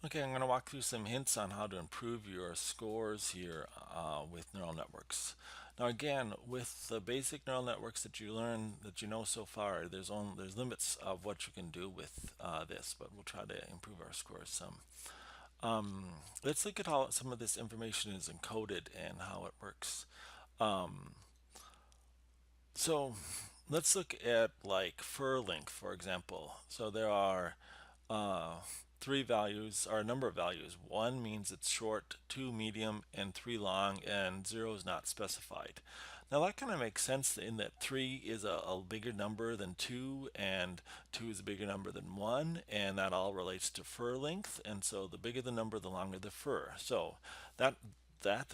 Okay, I'm going to walk through some hints on how to improve your scores here with neural networks. Now, again, with the basic neural networks that you learn, that you know so far, there's limits of what you can do with this, but we'll try to improve our scores some. Let's look at how some of this information is encoded and how it works. So let's look at like fur length, for example. So there are uh, three values, or a number of values. One means it's short, two medium, and three long, and zero is not specified. Now that kind of makes sense in that three is a bigger number than two, and two is a bigger number than one, and that all relates to fur length. And so the bigger the number, the longer the fur. So that that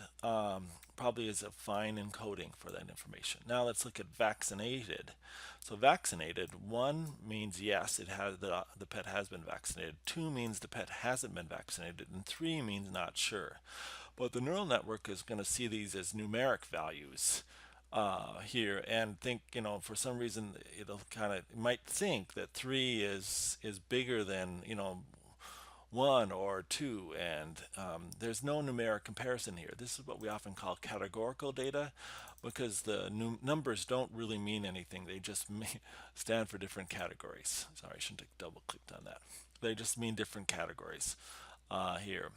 probably is a fine encoding for that information. Now let's look at vaccinated. So vaccinated, one means yes, it has the pet has been vaccinated. Two means the pet hasn't been vaccinated, and three means not sure. But the neural network is going to see these as numeric values here and think, for some reason it might think that three is bigger than, one or two, and there's no numeric comparison here. This is what we often call categorical data, because the numbers don't really mean anything. They just stand for different categories. Sorry, I shouldn't have double clicked on that. They just mean different categories here.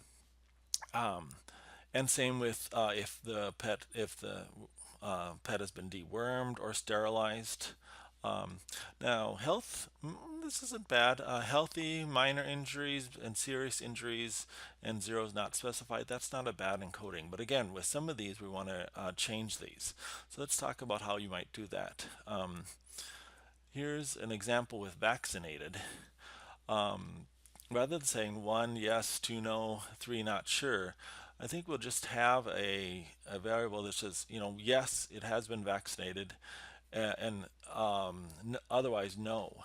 And same with if the pet has been dewormed or sterilized. Now, health, this isn't bad. Healthy, minor injuries, and serious injuries, and zero is not specified. That's not a bad encoding. But again, with some of these, we want to change these. So let's talk about how you might do that. Here's an example with vaccinated. Rather than saying one yes, two no, three not sure, I think we'll just have a variable that says, yes, it has been vaccinated, and otherwise no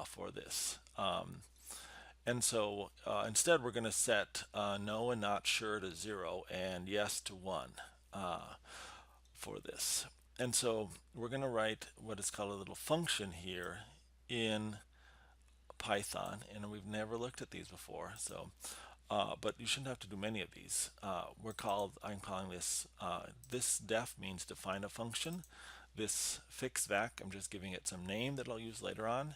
for this. And so instead we're going to set no and not sure to 0 and yes to 1 for this. And so we're going to write what is called a little function here in Python, and we've never looked at these before. So but you shouldn't have to do many of these. I'm calling this, this def means define a function. This fixVac, I'm just giving it some name that I'll use later on.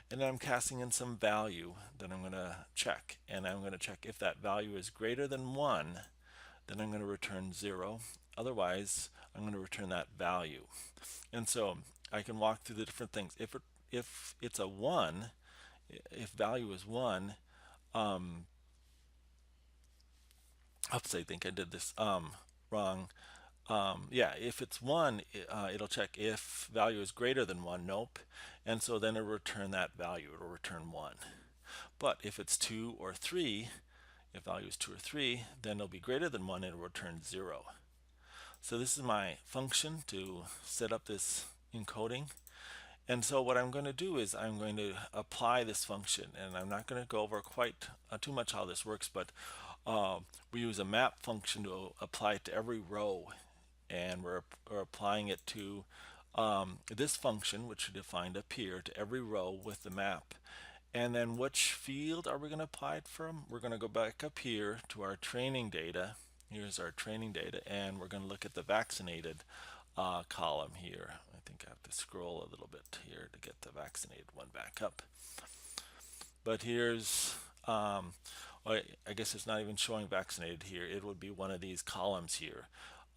And then I'm casting in some value that I'm going to check. And I'm going to check if that value is greater than 1, then I'm going to return 0. Otherwise, I'm going to return that value. And so I can walk through the different things. If it's a 1, if value is 1, oops, I think I did this wrong. Yeah, if it's 1, it'll check if value is greater than 1, nope. And so then it'll return that value, it'll return 1. But if it's 2 or 3, if value is 2 or 3, then it'll be greater than 1 and it'll return 0. So this is my function to set up this encoding. And so what I'm going to do is I'm going to apply this function, and I'm not going to go over quite too much how this works, but we use a map function to apply it to every row, and we're applying it to this function, which we defined up here, to every row with the map. And then which field are we going to apply it from? We're going to go back up here to our training data. Here's our training data, and we're going to look at the vaccinated column here. I think I have to scroll a little bit here to get the vaccinated one back up. But here's, well, I guess it's not even showing vaccinated here. It would be one of these columns here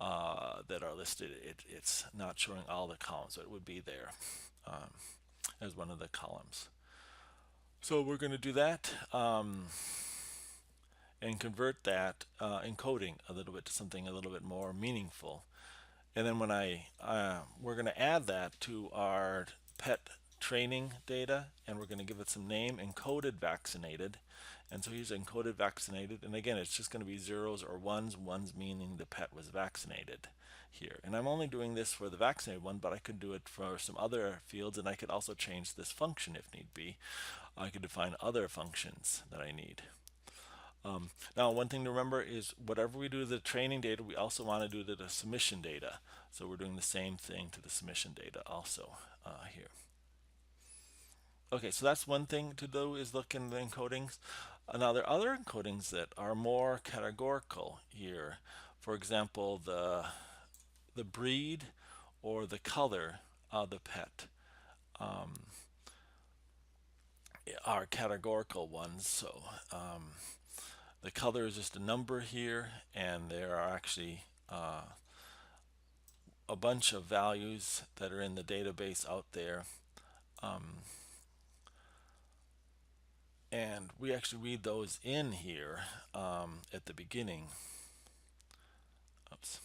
that are listed. It's not showing all the columns, so it would be there as one of the columns. So we're going to do that and convert that encoding a little bit to something a little bit more meaningful. And then when we're going to add that to our pet training data, and we're going to give it some name, encoded vaccinated. And so here's encoded vaccinated, and again it's just going to be zeros or ones meaning the pet was vaccinated here. And I'm only doing this for the vaccinated one, but I could do it for some other fields, and I could also change this function if need be. I could define other functions that I need. Now, one thing to remember is whatever we do to the training data, we also want to do to the submission data. So we're doing the same thing to the submission data also here. Okay, so that's one thing to do, is look in the encodings. Now there are other encodings that are more categorical here. For example, the breed or the color of the pet are categorical ones. So the color is just a number here, and there are actually a bunch of values that are in the database out there. And we actually read those in here at the beginning. Oops.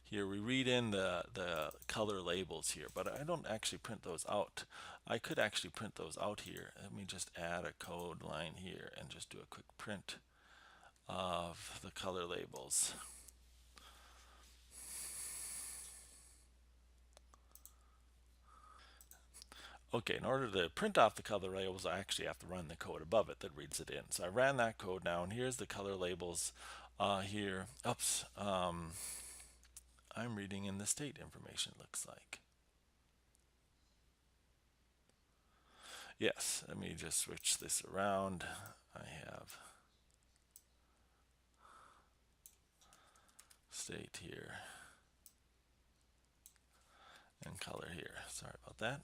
Here we read in the color labels here, but I don't actually print those out. I could actually print those out here. Let me just add a code line here and just do a quick print of the color labels. Okay, in order to print off the color labels, I actually have to run the code above it that reads it in. So I ran that code now, and here's the color labels here. Oops, I'm reading in the state information, looks like. Yes, let me just switch this around. I have state here and color here. Sorry about that.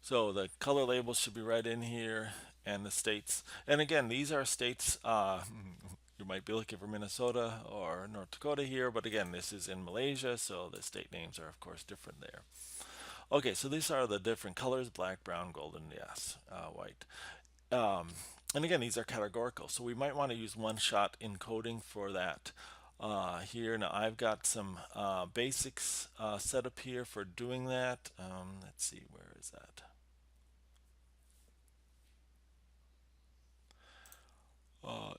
So the color labels should be right in here, and the states. And again, these are states. You might be looking for Minnesota or North Dakota here, but again, this is in Malaysia, so the state names are of course different there. Okay, so these are the different colors: black, brown, golden, yes, white. And again, these are categorical, so we might want to use one-shot encoding for that. Here now, I've got some basics set up here for doing that. Let's see, where is that?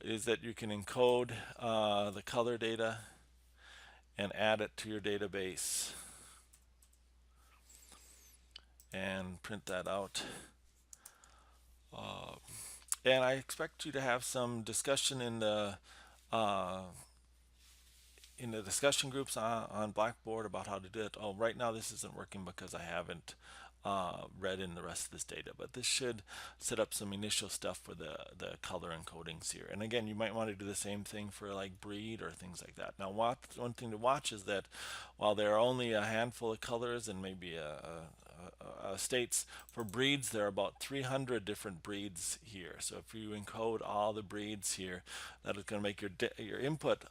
Is that you can encode the color data and add it to your database and print that out. And I expect you to have some discussion uh, in the discussion groups on Blackboard about how to do it. Oh, right now this isn't working because I haven't read in the rest of this data, but this should set up some initial stuff for the color encodings here. And again, you might want to do the same thing for like breed or things like that. Now, one thing to watch is that while there are only a handful of colors and maybe states for breeds, there are about 300 different breeds here. So if you encode all the breeds here, that is going to make your input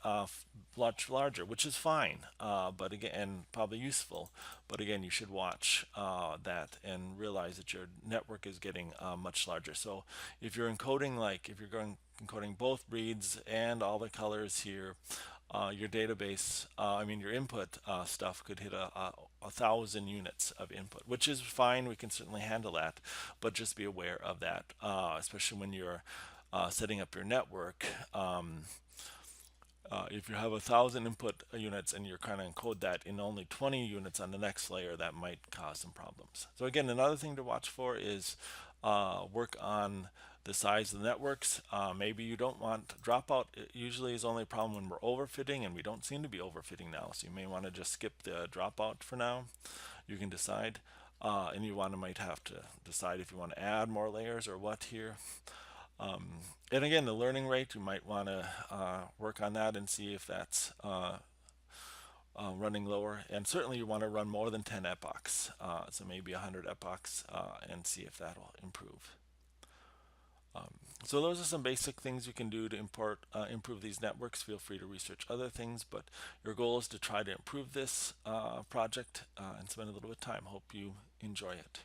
much larger, which is fine, but again, and probably useful. But again, you should watch that and realize that your network is getting much larger. So if you're encoding, like if you're going encoding both breeds and all the colors here, your database, I mean your input stuff could hit a 1,000 units of input, which is fine. We can certainly handle that, but just be aware of that, especially when you're setting up your network. If you have 1,000 input units and you're trying to encode that in only 20 units on the next layer, that might cause some problems. So again, another thing to watch for is work on the size of the networks. Maybe you don't want dropout. It usually is only a problem when we're overfitting, and we don't seem to be overfitting now. So you may want to just skip the dropout for now. You can decide, and you might have to decide if you want to add more layers or what here. And again, the learning rate, you might want to work on that and see if that's running lower. And certainly you want to run more than 10 epochs, so maybe 100 epochs, and see if that'll improve. So those are some basic things you can do to improve these networks. Feel free to research other things, but your goal is to try to improve this project and spend a little bit of time. Hope you enjoy it.